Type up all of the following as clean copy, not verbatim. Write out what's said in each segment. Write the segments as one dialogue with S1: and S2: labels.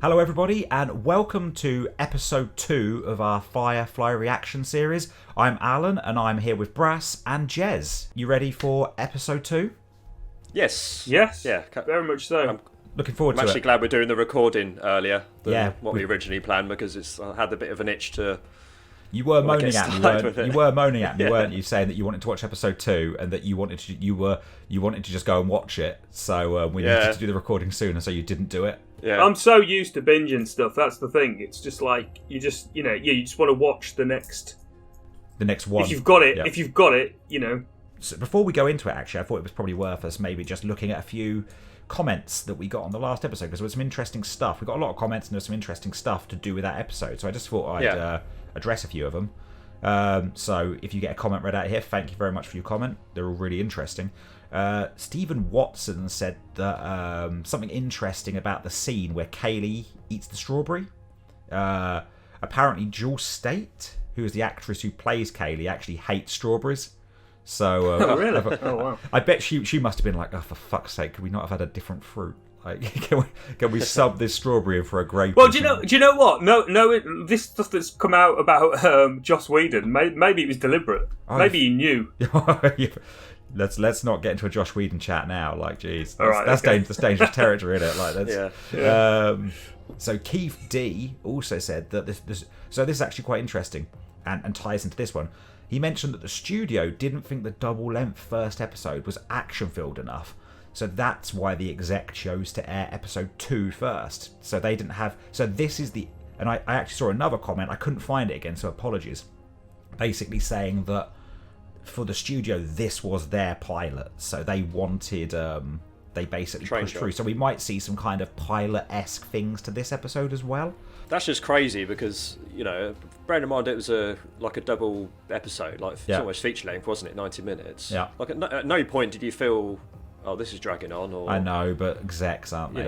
S1: Hello everybody and welcome to episode 2 of our Firefly reaction series. I'm Alan and I'm here with Brass and Jez. You ready for episode 2?
S2: Yes.
S3: Yeah, very much so.
S1: I'm looking forward to it.
S2: I'm actually glad we're doing the recording earlier than what
S1: we
S2: we originally planned, because I had a bit of an itch to...
S1: You were moaning at me,
S2: Yeah.
S1: weren't you, saying that you wanted to watch episode 2 and that you wanted to just go and watch it. So we needed to do the recording sooner, so you didn't do it.
S2: Yeah.
S3: I'm so used to binging stuff. That's the thing. It's just like you just want to watch the next
S1: one.
S3: If you've got it,
S1: Yeah. So before we go into it, actually, I thought it was probably worth us maybe just looking at a few comments that we got on the last episode, because there was some interesting stuff. We got a lot of comments and there was some interesting stuff to do with that episode. So I just thought I'd address a few of them. So if you get a comment read out here, thank you very much for your comment. They're all really interesting. Stephen Watson said that something interesting about the scene where Kaylee eats the strawberry. Apparently Jules State, who is the actress who plays Kaylee, actually hates strawberries. So
S3: oh really? Oh wow!
S1: I bet she must have been like, oh, for fuck's sake, could we not have had a different fruit? Like, can we sub this strawberry in for a grape?
S3: Well, do you know what? No, this stuff that's come out about Joss Whedon, maybe it was deliberate. Maybe he knew.
S1: Let's not get into a Josh Whedon chat now. Like, geez,
S3: that's
S1: dangerous territory, isn't it? Like,
S3: that's
S1: So Keith D also said that this is actually quite interesting and ties into this one. He mentioned that the studio didn't think the double-length first episode was action-filled enough, so that's why the exec chose to air episode 2 first. So they didn't have. So this is the. And I actually saw another comment. I couldn't find it again, so apologies. Basically saying that for the studio, this was their pilot, so they wanted. They basically pushed through. So we might see some kind of pilot-esque things to this episode as well.
S2: That's just crazy because, bearing in mind it was a double episode, it's almost feature length, wasn't it? 90 minutes.
S1: Yeah.
S2: Like at no point did you feel, oh, this is dragging on, or...
S1: I know, but execs, aren't they?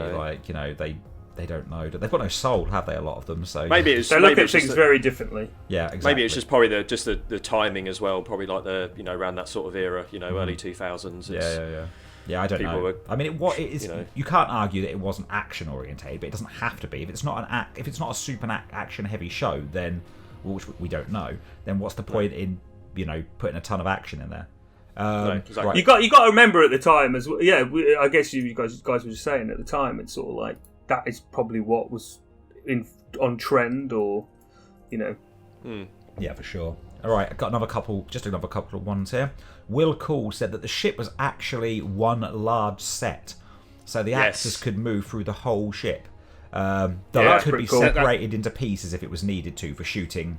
S1: They don't know. They've got no soul, have they, a lot of them? So
S2: maybe it's...
S3: They look at things very differently.
S1: Yeah, exactly.
S2: Maybe it's just probably the timing as well, probably like around that sort of era, early 2000s.
S1: Yeah, I don't know. I mean, what it is, you can't argue that it wasn't action orientated, but it doesn't have to be. If it's not a super action heavy show, then which we don't know, then what's the point in putting a ton of action in there?
S2: No, exactly.
S3: Right. You got to remember at the time as well. Yeah, I guess you guys were just saying at the time, it's sort of like that is probably what was on trend, or
S1: Yeah, for sure. All right, I've got another couple of ones here. Will Cool said that the ship was actually one large set, so the actors could move through the whole ship. Though it could be separated into pieces if it was needed to for shooting,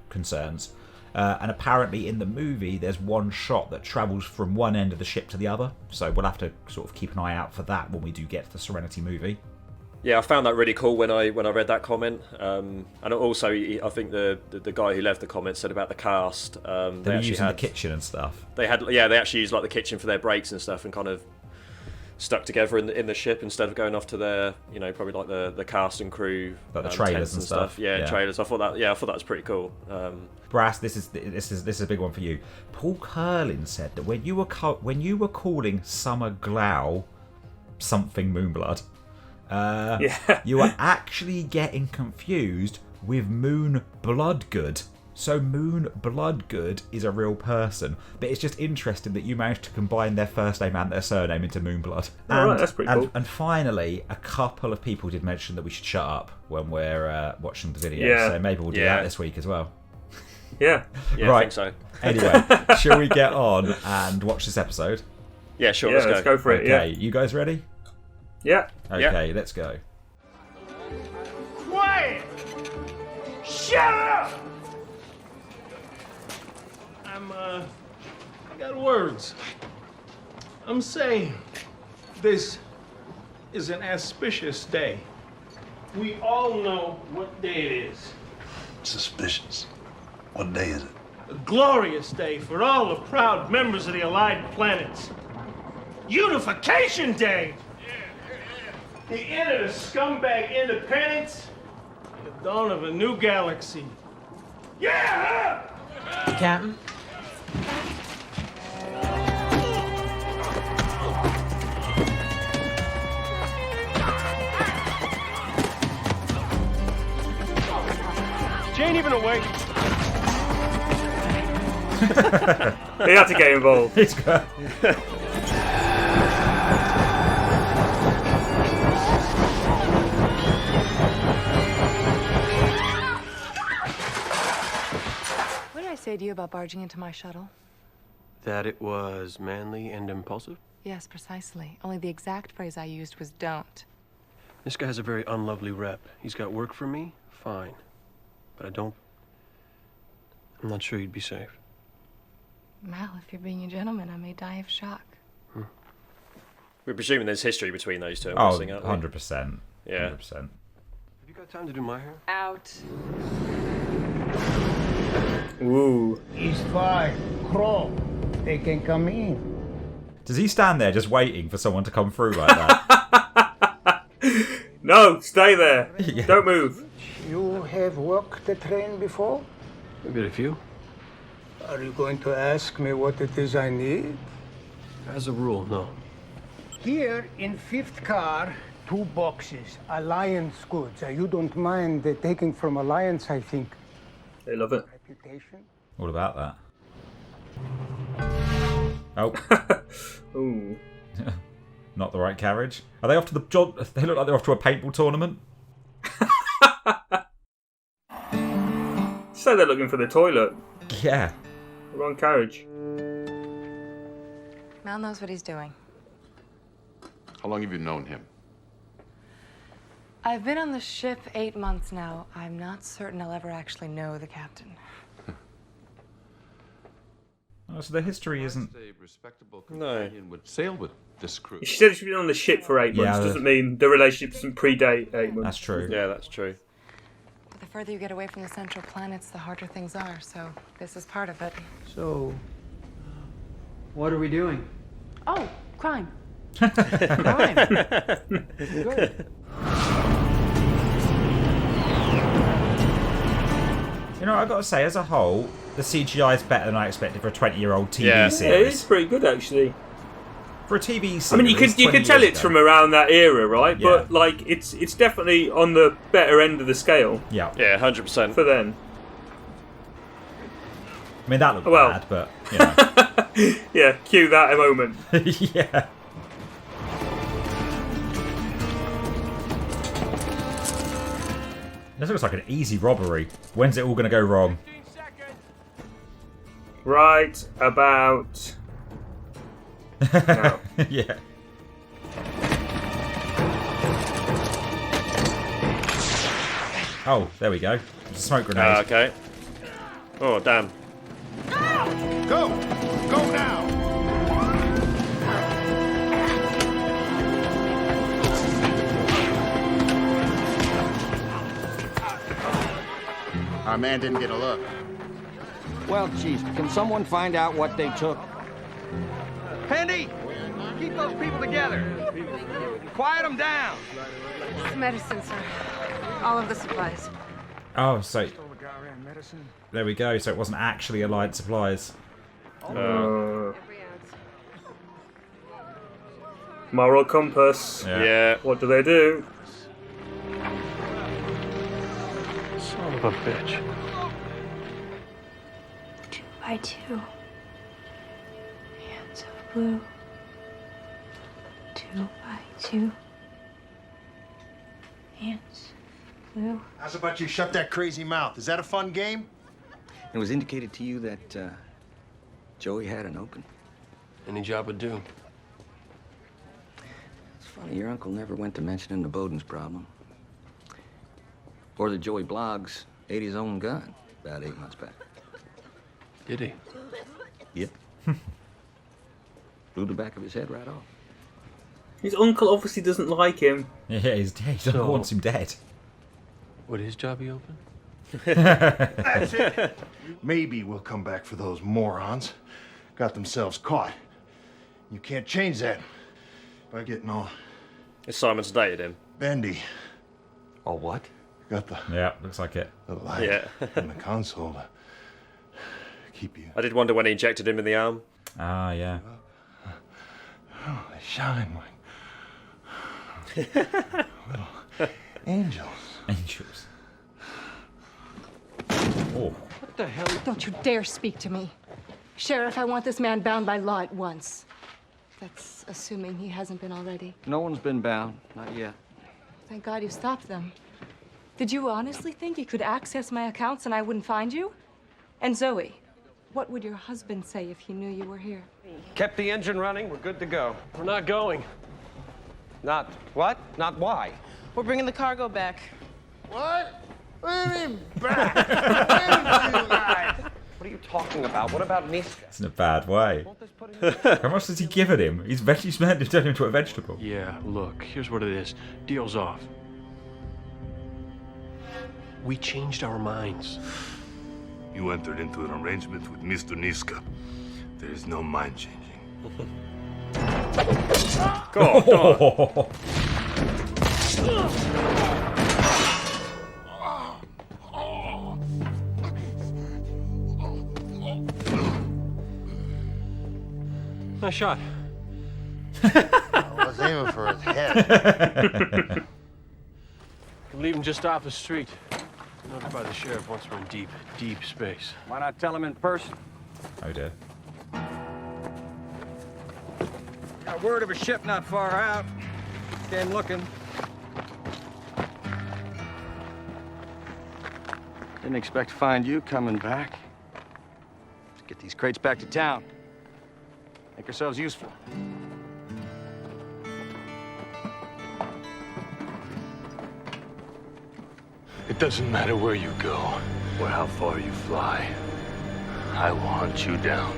S1: concerns. And apparently in the movie, there's one shot that travels from one end of the ship to the other. So we'll have to sort of keep an eye out for that when we do get to the Serenity movie.
S2: Yeah, I found that really cool when I read that comment, and also I think the guy who left the comment said about the cast.
S1: They were using the kitchen and stuff.
S2: They actually used the kitchen for their breaks and stuff, and kind of stuck together in the ship instead of going off to their probably the cast and crew,
S1: the trailers and stuff.
S2: Yeah, trailers. I thought that was pretty cool.
S1: Brass, this is a big one for you. Paul Curlin said that when you were calling Summer Glau something Moonblood. You are actually getting confused with Moon Bloodgood. So Moon Bloodgood is a real person, but it's just interesting that you managed to combine their first name and their surname into Moonblood.
S3: Right, that's pretty cool.
S1: And finally, a couple of people did mention that we should shut up when we're watching the video, so maybe we'll do that this week as well.
S3: Yeah,
S1: right.
S2: I think so.
S1: Anyway, shall we get on and watch this episode?
S2: Yeah, sure.
S3: Let's go for it.
S1: Okay, you guys ready?
S3: Yeah.
S1: Okay, let's go.
S4: Quiet! Shut up! I got words. I'm saying this is an auspicious day. We all know what day it is.
S5: Suspicious. What day is it?
S4: A glorious day for all the proud members of the Allied Planets. Unification Day! The end of the scumbag independence and the dawn of a new galaxy. Yeah!
S6: Captain?
S4: She ain't even awake.
S3: He had to get involved.
S1: It's good.
S6: What did I say to you about barging into my shuttle?
S4: That it was manly and impulsive?
S6: Yes, precisely. Only the exact phrase I used was don't.
S4: This guy has a very unlovely rep. He's got work for me, fine. But I'm not sure you'd be safe.
S6: Mal, if you're being a gentleman, I may die of shock.
S2: We're presuming there's history between those two. I'm
S1: Oh,
S2: guessing, aren't we?
S1: 100%.
S2: Yeah.
S1: 100%.
S4: Have you got time to do my hair?
S6: Out.
S3: Ooh.
S7: It's fine. Crawl. They can come in.
S1: Does he stand there just waiting for someone to come through like that?
S3: No, stay there.
S1: Yeah.
S3: Don't move.
S7: You have worked the train before?
S4: Maybe a few.
S7: Are you going to ask me what it is I need?
S4: As a rule, no.
S7: Here in 5th car, 2 boxes. Alliance goods. You don't mind taking from Alliance, I think.
S3: They love it.
S7: Reputation?
S1: All about that. Oh.
S3: Ooh.
S1: Not the right carriage. Are they off to the job? They look like they're off to a paintball tournament.
S3: So they're looking for the toilet.
S1: Yeah.
S3: The wrong carriage.
S6: Mal knows what he's doing.
S8: How long have you known him?
S6: I've been on the ship 8 months now. I'm not certain I'll ever actually know the captain.
S1: Oh, so the history isn't.
S8: A respectable
S2: No.
S8: companion would sail with this crew.
S3: She said she's been on the ship for 8 months.
S1: Yeah,
S3: Doesn't mean the relationship doesn't predate 8 months.
S1: That's true.
S2: Yeah, that's true.
S6: But the further you get away from the central planets, the harder things are. So this is part of it.
S9: So, what are we doing?
S6: Oh, crime.
S9: Crime. Good.
S1: You know, I've got to say, as a whole, the CGI is better than I expected for a 20-year-old TV
S2: Yeah.
S3: Yeah,
S1: series.
S3: it's pretty good actually.
S1: For a TV series.
S3: I mean, you can
S1: 20
S3: tell
S1: years
S3: it's
S1: ago.
S3: from around that era, right?
S1: Yeah.
S3: But like, it's definitely on the better end of the scale
S1: Yeah.
S2: Yeah, 100%.
S3: for then.
S1: I mean, that looked
S3: Well.
S1: bad, but, you know.
S3: Yeah, cue that a moment.
S1: Yeah. This looks like an easy robbery. When's it all going to go wrong?
S3: Right about now.
S1: Yeah. Oh, there we go. It's a smoke grenade.
S2: Okay. Oh, damn.
S5: Go! Go now! Our man didn't get a look.
S9: Well, Chief, can someone find out what they took? Pendy, keep those people together. Quiet them down.
S6: Medicine, sir. All of the supplies.
S1: Oh, so there we go. So it wasn't actually Alliance supplies.
S3: Moral compass.
S2: Yeah.
S3: What do they do?
S4: Son of a bitch.
S10: 2 by 2. Hands of blue. 2 by 2. Hands blue.
S5: How's about you shut that crazy mouth? Is that a fun game?
S9: It was indicated to you that Joey had an open.
S4: Any job would do.
S9: It's funny, your uncle never went to mentioning the Bowden's problem. Or that Joey Bloggs ate his own gun about 8 months back.
S4: Did he?
S9: Yep. Blew the back of his head right off.
S3: His uncle obviously doesn't like him.
S1: Yeah, he's dead. He
S4: So-
S1: wants him dead.
S4: Would his job be open?
S5: That's it. Maybe we'll come back for those morons. Got themselves caught. You can't change that by getting all
S2: It's Simon's dated him.
S5: bendy.
S4: Or what?
S5: Got the
S1: Yeah, looks like it.
S5: light
S2: Yeah.
S5: in the console to keep you.
S2: I did wonder when he injected him in the arm.
S1: Ah, yeah.
S5: Oh, they shine like little angels.
S1: Angels. Oh.
S9: What the hell?
S6: Don't you dare speak to me. Sheriff, I want this man bound by law at once. That's assuming he hasn't been already.
S9: No one's been bound. Not yet.
S6: Thank God you stopped them. Did you honestly think you could access my accounts and I wouldn't find you? And Zoe, what would your husband say if he knew you were here?
S9: Kept the engine running. We're good to go.
S4: We're not going.
S9: Not what? Not why?
S11: We're bringing the cargo back.
S5: What? What do you mean back? Where are you guys?
S9: What are you talking about? What about Niska?
S1: It's in a bad way. How much does he give at him? He's meant to turn him into a vegetable.
S4: Yeah, look, here's what it is. Deal's off. We changed our minds.
S12: You entered into an arrangement with Mr. Niska. There is no mind changing.
S2: Go on.
S4: Nice shot.
S5: I was aiming for his head.
S4: We're leaving just off the street. Notify the sheriff once we're in deep, deep space.
S9: Why not tell him in person?
S1: Oh dear.
S9: Got word of a ship not far out. Came looking. Didn't expect to find you coming back. Let's get these crates back to town. Make ourselves useful.
S12: It doesn't matter where you go or how far you fly. I will hunt you down,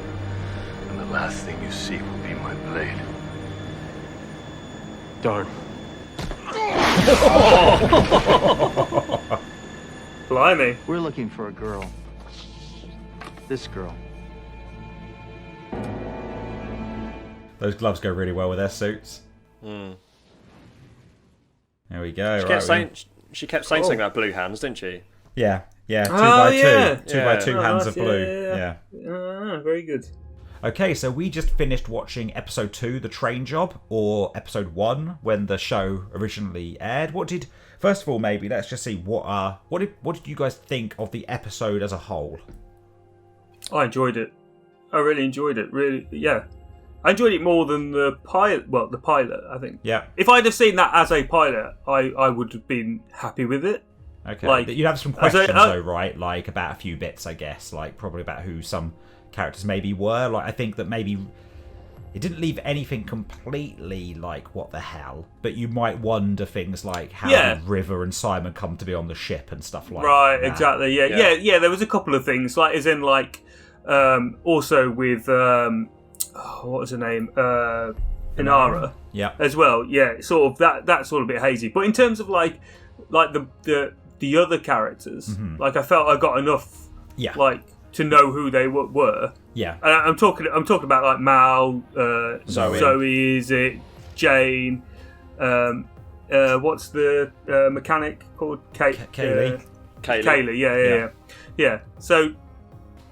S12: and the last thing you see will be my blade.
S4: Darn.
S3: Blimey.
S13: We're looking for a girl. This girl.
S1: Those gloves go really well with their suits. There we go.
S2: She kept saying something about blue hands, didn't she?
S1: Yeah, 2
S3: Oh,
S1: by 2.
S3: yeah.
S1: 2 by 2 hands
S3: nice.
S1: of blue. Yeah.
S3: Very good.
S1: Okay, so we just finished watching episode 2, The Train Job, or episode 1 when the show originally aired. First of all, maybe let's just see what did you guys think of the episode as a whole?
S3: I enjoyed it. I really enjoyed it. Really, yeah. I enjoyed it more than the pilot. Well, the pilot, I think.
S1: Yeah.
S3: If I'd have seen that as a pilot, I would have been happy with it.
S1: Okay.
S3: Like,
S1: you'd have some questions though, right? Like about a few bits, I guess. Like probably about who some characters maybe were. Like I think that maybe it didn't leave anything completely like what the hell, but you might wonder things like how did River and Simon come to be on the ship and stuff like that.
S3: Right, exactly. Yeah. There was a couple of things, like as in like also with what was her name? Inara.
S1: Yeah.
S3: As well. Yeah, sort of that's all a bit hazy. But in terms of like the other characters, like I felt I got enough like to know who they were.
S1: Yeah.
S3: And I'm talking about like Mal, Zoe, is it Jane? What's the mechanic called?
S1: Kaylee.
S3: Kaylee. Yeah. So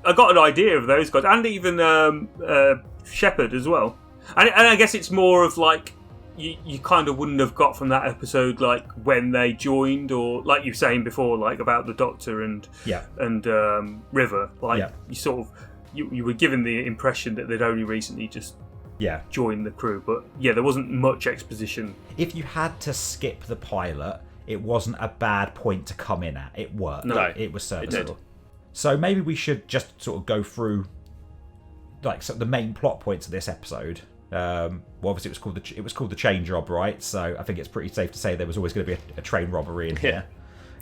S3: I got an idea of those guys, and even Shepard as well. And I guess it's more of like you kind of wouldn't have got from that episode like when they joined, or like you were saying before, like about the Doctor and River. Like you sort of you were given the impression that they'd only recently just joined the crew, but there wasn't much exposition.
S1: If you had to skip the pilot, it wasn't a bad point to come in at. It worked.
S3: No,
S1: it was serviceable. So maybe we should just sort of go through like the main plot points of this episode. Well, obviously it was called the Chain Job, right? So I think it's pretty safe to say there was always going to be a train robbery in here.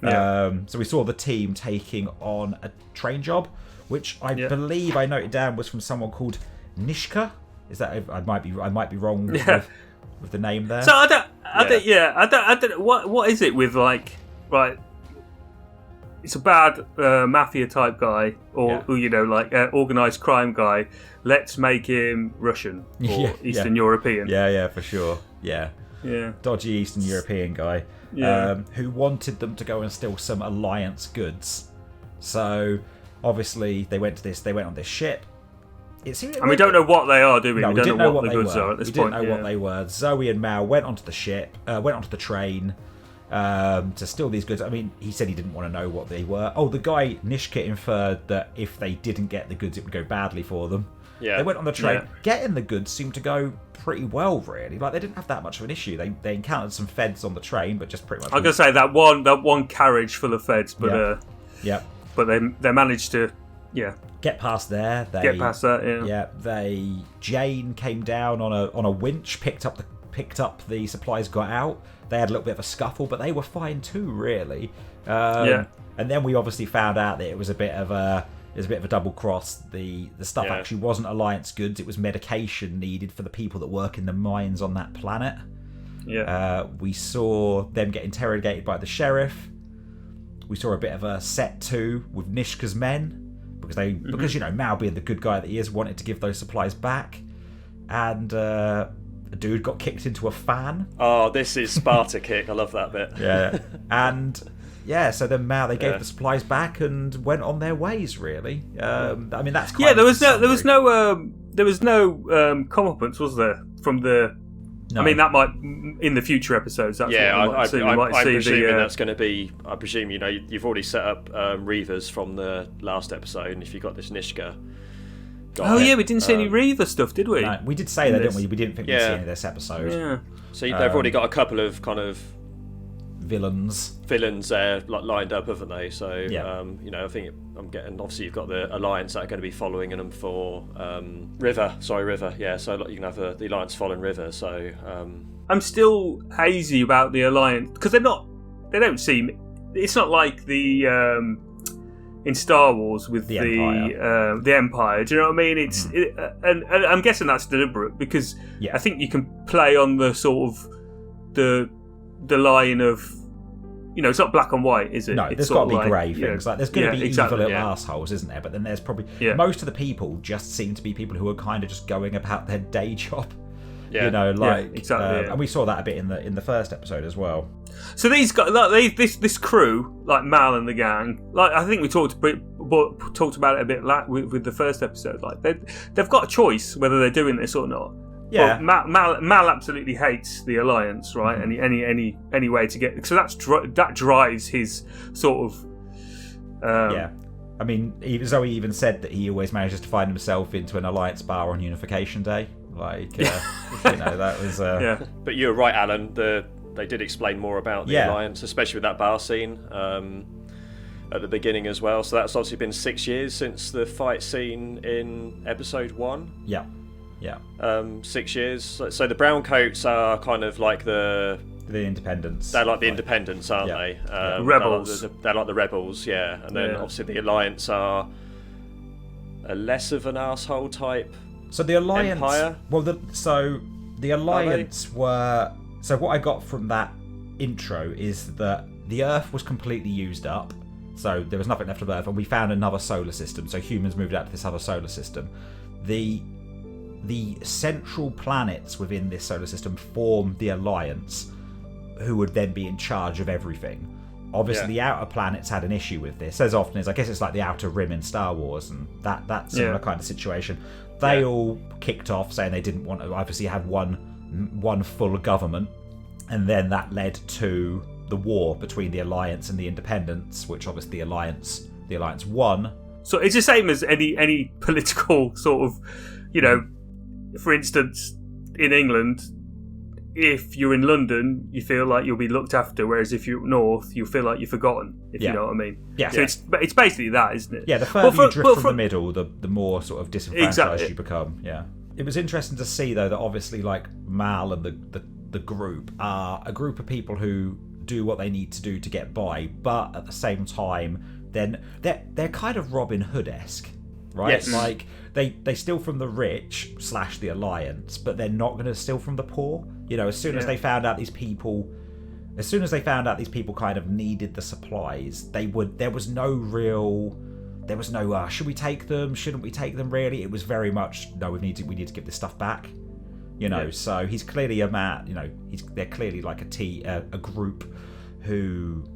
S1: So we saw the team taking on a train job, which I believe I noted down was from someone called Nishka. Is that I might be wrong with the name there.
S3: So I don't. What is it with like right? It's a bad mafia type guy, or like organized crime guy. Let's make him Russian or Eastern European.
S1: Yeah, for sure. Yeah. Dodgy Eastern European guy who wanted them to go and steal some Alliance goods. So obviously they went on this ship.
S3: And we don't know what they are, do we?
S1: No,
S3: we don't know what the goods are at this point.
S1: We didn't know what they were. Zoe and Mal went onto the ship, went onto the train. to steal these goods. I mean, he said he didn't want to know what they were. Oh, the guy, Nishka, inferred that if they didn't get the goods, it would go badly for them.
S2: Yeah.
S1: They went on the train.
S3: Yeah.
S1: Getting the goods seemed to go pretty well, really. Like, they didn't have that much of an issue. They encountered some feds on the train, but just pretty much...
S3: I was going to say, that one carriage full of feds, but but they managed to,
S1: get past there.
S3: Get past that,
S1: yeah. Jane came down on a winch, picked up the supplies, got out. They had a little bit of a scuffle, but they were fine too, really. And then we obviously found out that it was a bit of a double cross. The stuff actually wasn't Alliance goods; it was medication needed for the people that work in the mines on that planet.
S3: Yeah.
S1: We saw them get interrogated by the sheriff. We saw a bit of a set 2 with Nishka's men because Mal, being the good guy that he is, wanted to give those supplies back, and a dude got kicked into a fan.
S2: Oh, this is Sparta kick. I love that bit.
S1: Yeah, and so then Mal, they gave the supplies back and went on their ways. Really, I mean that's quite
S3: there was no comeuppance, was there, from the. No. I mean, that might in the future episodes. That's
S2: I'm presuming that's going to be. I presume you've already set up Reavers from the last episode, and if you got this Nishka.
S3: We didn't see any Reaver stuff, did we?
S1: No, we did say that, didn't we? We didn't think we'd see any of this episode.
S3: Yeah.
S2: So they've already got a couple of kind of
S1: villains
S2: there lined up, haven't they? So I think I'm getting. Obviously, you've got the Alliance that are going to be following them for River. Yeah, so you can have the Alliance following River. So
S3: I'm still hazy about the Alliance because they don't seem. It's not like the. In Star Wars with the Empire, do you know what I mean? It's and I'm guessing that's deliberate because I think you can play on the sort of the line of it's not black and white, is it?
S1: No, there's got to be grey things. Like there's going to be evil little assholes, isn't there? But then there's probably most of the people just seem to be people who are kind of just going about their day job.
S2: Yeah.
S3: Exactly.
S1: And we saw that a bit in the first episode as well.
S3: So these guys, this crew, like Mal and the gang, like I think we talked about it a bit with the first episode. Like they've got a choice whether they're doing this or not.
S1: Yeah.
S3: But Mal absolutely hates the Alliance, right? Mm-hmm. Any way to get so that drives his sort of.
S1: I mean, Zoe even said that he always manages to find himself into an Alliance bar on Unification Day. Like, that was.
S2: But you're right, Alan. They did explain more about the Alliance, especially with that bar scene at the beginning as well. So that's obviously been 6 years since the fight scene in episode 1.
S1: Yeah.
S2: 6 years. So the browncoats are kind of like the
S1: Independents.
S2: They're like the Independents, aren't they?
S3: Rebels.
S2: They're like the rebels, yeah. And then obviously the Alliance are a less of an arsehole type.
S1: So the Alliance.
S2: Empire?
S1: Well, the Alliance were. So what I got from that intro is that the Earth was completely used up. So there was nothing left of Earth, and we found another solar system. So humans moved out to this other solar system. The central planets within this solar system formed the Alliance, who would then be in charge of everything. Obviously, the outer planets had an issue with this, as often as I guess it's like the Outer Rim in Star Wars, and that similar kind of situation. They all kicked off saying they didn't want to obviously have one full government, and then that led to the war between the Alliance and the Independents, which obviously the Alliance won.
S3: So it's the same as any political sort of, for instance, in England, if you're in London, you feel like you'll be looked after, whereas if you're up north, you feel like you're forgotten, if you know what I mean.
S1: Yeah.
S3: So it's basically that, isn't it?
S1: Yeah, the further you drift from the middle, the more sort of disenfranchised you become. Yeah. It was interesting to see, though, that obviously, like, Mal and the group are a group of people who do what they need to do to get by, but at the same time, then they're kind of Robin Hood-esque, right?
S3: Yes.
S1: Like, they steal from the rich / the Alliance, but they're not going to steal from the poor. As soon as they found out these people kind of needed the supplies, there was no should we take them, shouldn't we take them, really. It was very much, no, we need to give this stuff back. So he's clearly a man, they're clearly like a group who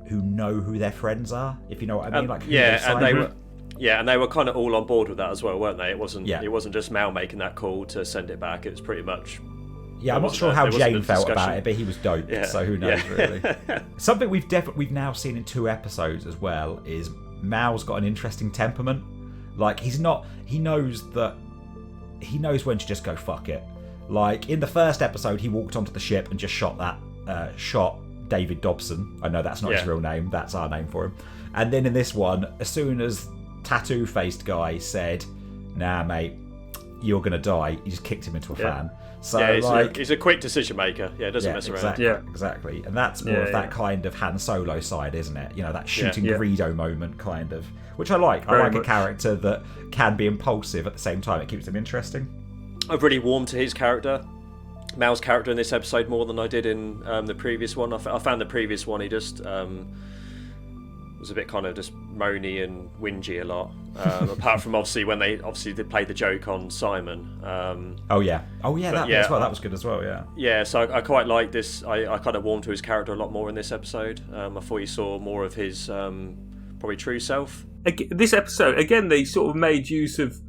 S1: know who their friends are, if you know what I mean.
S2: And they were kind of all on board with that as well, weren't they? It wasn't just Mal making that call to send it back. It was pretty much
S1: Yeah, I'm not sure how Jane felt about it, but he was dope. Yeah. So who knows, really. Something we've now seen in 2 episodes as well is Mal's got an interesting temperament. Like he knows when to just go fuck it. Like in the first episode, he walked onto the ship and just shot David Dobson. I know that's not his real name. That's our name for him. And then in this one, as soon as tattoo-faced guy said, "Nah, mate, you're gonna die," he just kicked him into a fan. So
S2: he's a quick decision maker. Yeah, doesn't mess around.
S1: Exactly. And that's more of that kind of Han Solo side, isn't it? You know, that shooting Greedo moment kind of, which I like. I like a character that can be impulsive at the same time. It keeps him interesting.
S2: I've really warmed to his character, Mal's character in this episode more than I did in the previous one. I found the previous one he just was a bit kind of just moany and whingy a lot. Apart from obviously when they played the joke on Simon. That was good as well. Yeah. Yeah, so I quite like this. I kind of warmed to his character a lot more in this episode. I thought you saw more of his probably true self.
S3: This episode again, they sort of made use of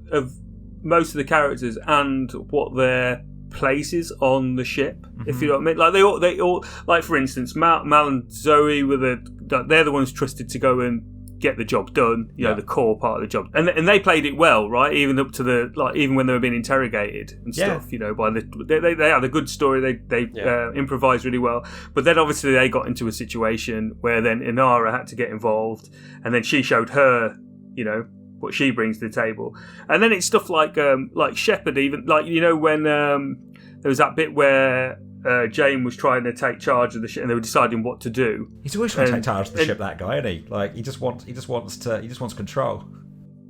S3: most of the characters and what their places on the ship, if you know what I mean. Like they all like, for instance, Mal and Zoe they're the ones trusted to go and get the job done, you know, the core part of the job, and they played it well, right? Even up to even when they were being interrogated and stuff, you know, they had a good story. They improvised really well, but then obviously they got into a situation where then Inara had to get involved, and then she showed her, you know, what she brings to the table. And then it's stuff like Shepard, even like, you know, when there was that bit where Jane was trying to take charge of the ship and they were deciding what to do.
S1: He's always trying to take charge of the ship, that guy, isn't he? Like he just wants control.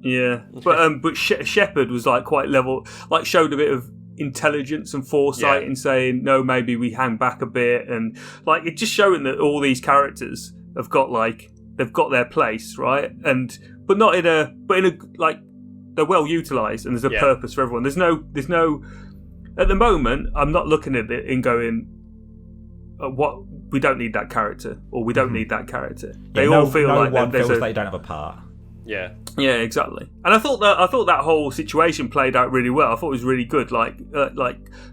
S3: Yeah, but Shepard was like quite level, like showed a bit of intelligence and foresight in saying no, maybe we hang back a bit, and like it just showing that all these characters have got they've got their place, right? But in a like they're well utilised and there's a purpose for everyone. There's no at the moment I'm not looking at it and going what we don't need that character or we don't need that character. They all feel like
S1: they don't have a part.
S3: Yeah, exactly. And I thought that whole situation played out really well. I thought it was really good. Like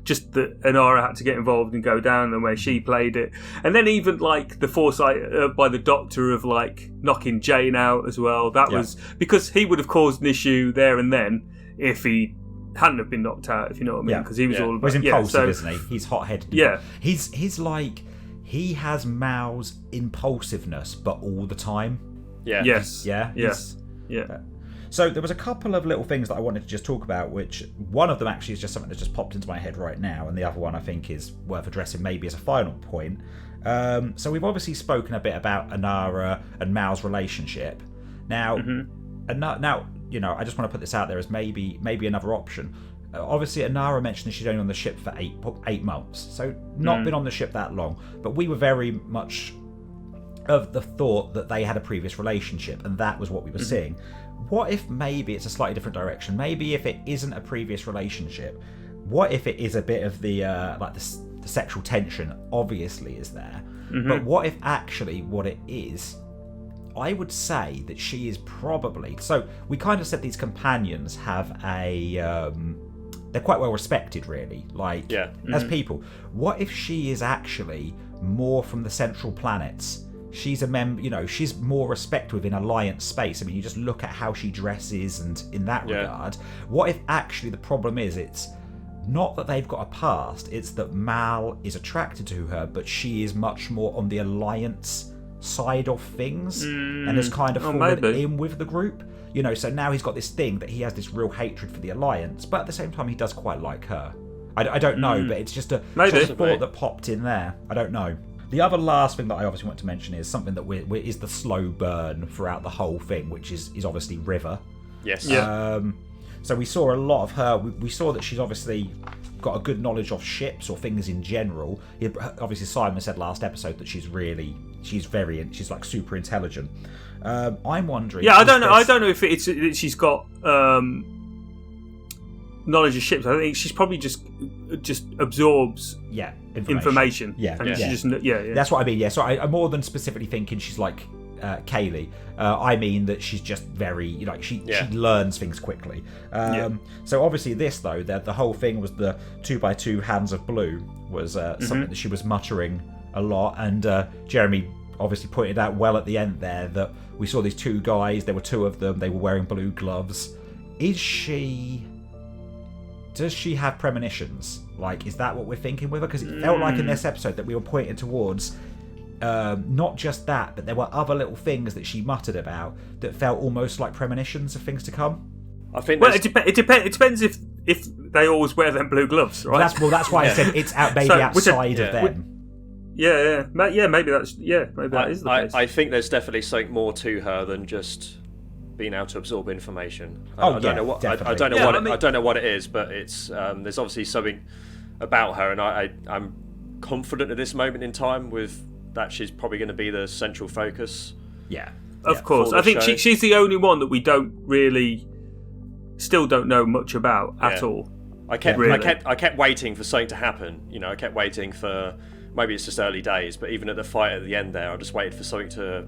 S3: just that Inara had to get involved and go down, and where she played it, and then even like the foresight by the Doctor of like knocking Jane out as well. That was because he would have caused an issue there and then if he hadn't have been knocked out. If you know what I mean? Because he was all about.
S1: He's impulsive, isn't he? He's hot-headed.
S3: Yeah,
S1: he's like he has Mal's impulsiveness, but all the time.
S3: Yeah. Yes.
S1: Yeah.
S3: Yeah.
S1: So there was a couple of little things that I wanted to just talk about, which one of them actually is just something that just popped into my head right now, and the other one I think is worth addressing maybe as a final point. So we've obviously spoken a bit about Inara and Mal's relationship. Now, now you know, I just want to put this out there as maybe another option. Obviously, Inara mentioned that she's only on the ship for 8 months, so not been on the ship that long. But we were very much of the thought that they had a previous relationship, and that was what we were seeing. What if maybe it's a slightly different direction? Maybe if it isn't a previous relationship, what if it is a bit of the the sexual tension obviously is there, but what if actually what it is, I would say that she is probably, so we kind of said these companions have they're quite well respected really, like as people. What if she is actually more from the central planets? She's a member, you know, she's more respected within Alliance space. I mean, you just look at how she dresses, and in that regard, what if actually the problem is it's not that they've got a past, it's that Mal is attracted to her, but she is much more on the Alliance side of things and has kind of fallen in with the group. You know, so now he's got this thing that he has this real hatred for the Alliance, but at the same time he does quite like her. I don't know, but it's just a thought that popped in there. I don't know. The other last thing that I obviously want to mention is something that is the slow burn throughout the whole thing, which is obviously River.
S2: Yes.
S1: Yeah. So we saw a lot of her. We saw that she's obviously got a good knowledge of ships or things in general. Obviously, Simon said last episode that she's like super intelligent. I'm wondering.
S3: Yeah, I don't know if she's got knowledge of ships. I think she's probably just absorbs
S1: information.
S3: Yeah, and she just
S1: That's what I mean. Yeah, so I'm more than specifically thinking she's like Kaylee. I mean that she's just very she learns things quickly. So obviously this though, the whole thing was the 2x2 hands of blue was something that she was muttering a lot, and Jeremy obviously pointed out well at the end there that we saw these two guys. There were two of them. They were wearing blue gloves. Does she have premonitions? Like, is that what we're thinking with her? Because it felt like in this episode that we were pointing towards not just that, but there were other little things that she muttered about that felt almost like premonitions of things to come.
S3: I think. Well, it depends if they always wear them blue gloves, right?
S1: That's why I said it's outside of them.
S3: Maybe that is the case.
S2: I think there's definitely something more to her than just being able to absorb information. I don't know what it is, but it's there's obviously something about her, and I'm confident at this moment in time with that she's probably going to be the central focus.
S1: Yeah,
S3: of course. I think she's the only one that we still don't know much about at all.
S2: I kept waiting for something to happen. I kept waiting for, maybe it's just early days, but even at the fight at the end there, I just waited for something to,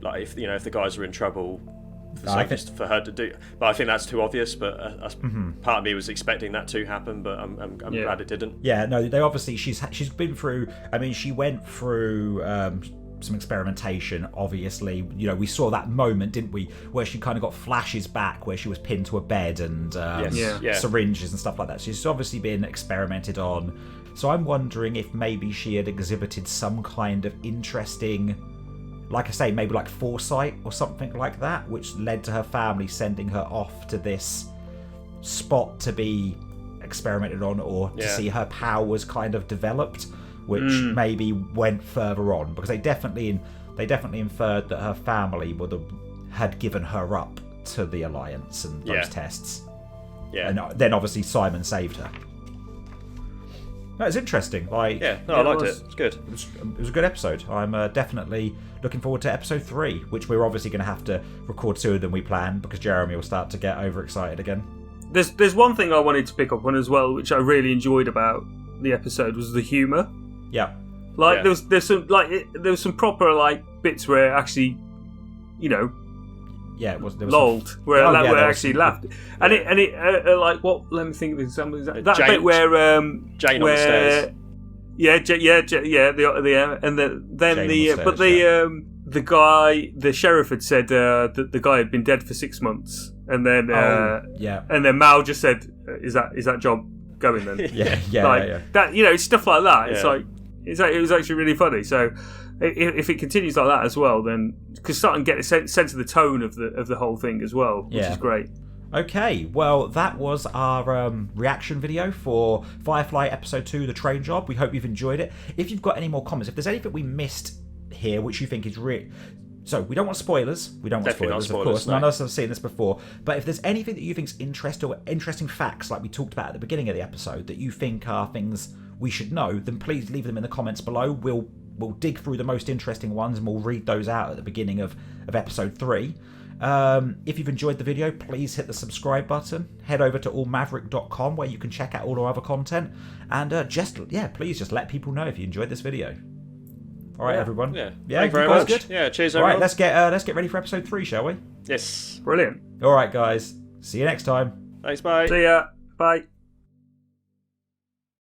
S2: like, if the guys are in trouble, for her to do. But I think that's too obvious. But part of me was expecting that to happen, but I'm glad it didn't.
S1: Yeah, no, they obviously she's been through. I mean, she went through some experimentation. Obviously, we saw that moment, didn't we, where she kind of got flashes back, where she was pinned to a bed and syringes and stuff like that. She's obviously been experimented on. So I'm wondering if maybe she had exhibited some kind of interesting, like I say, maybe like foresight or something like that, which led to her family sending her off to this spot to be experimented on, or to see her powers kind of developed, which maybe went further on, because they definitely inferred that her family had given her up to the Alliance and those tests. Yeah, and then obviously Simon saved her. No, it's interesting.
S2: I liked it. It's good.
S1: It was a good episode. I'm definitely looking forward to episode 3, which we're obviously going to have to record sooner than we planned, because Jeremy will start to get overexcited again.
S3: There's one thing I wanted to pick up on as well, which I really enjoyed about the episode, was the humour.
S1: Yeah.
S3: Like there was some proper bits where actually,
S1: yeah, it was. There was
S3: lolled, where I actually laughed, and it like what? Let me think of examples. That bit where
S2: Jane on the stairs.
S3: The guy, the sheriff had said that the guy had been dead for 6 months, and then and then Mal just said, "Is that job going then?" That, stuff like that.
S2: Yeah.
S3: It was actually really funny. So if it continues like that as well, then because starting to get a sense of the tone of the whole thing as well, which is great.
S1: Okay, well, that was our reaction video for Firefly Episode 2, The Train Job. We hope you've enjoyed it. If you've got any more comments, if there's anything we missed here which you think is so we don't want spoilers. We don't want spoilers, of course. No. None of us have seen this before. But if there's anything that you think is interesting facts, like we talked about at the beginning of the episode, that you think are things we should know, then please leave them in the comments below. We'll dig through the most interesting ones and we'll read those out at the beginning of episode 3. If you've enjoyed the video, please hit the subscribe button. Head over to allmaverick.com where you can check out all our other content. And please just let people know if you enjoyed this video. All right, everyone.
S2: Yeah. Thank you very much. Good? Yeah, cheers, everyone.
S1: All right, let's get ready for episode 3, shall we?
S2: Yes.
S3: Brilliant.
S1: All right, guys. See you next time.
S2: Thanks, bye.
S3: See ya. Bye.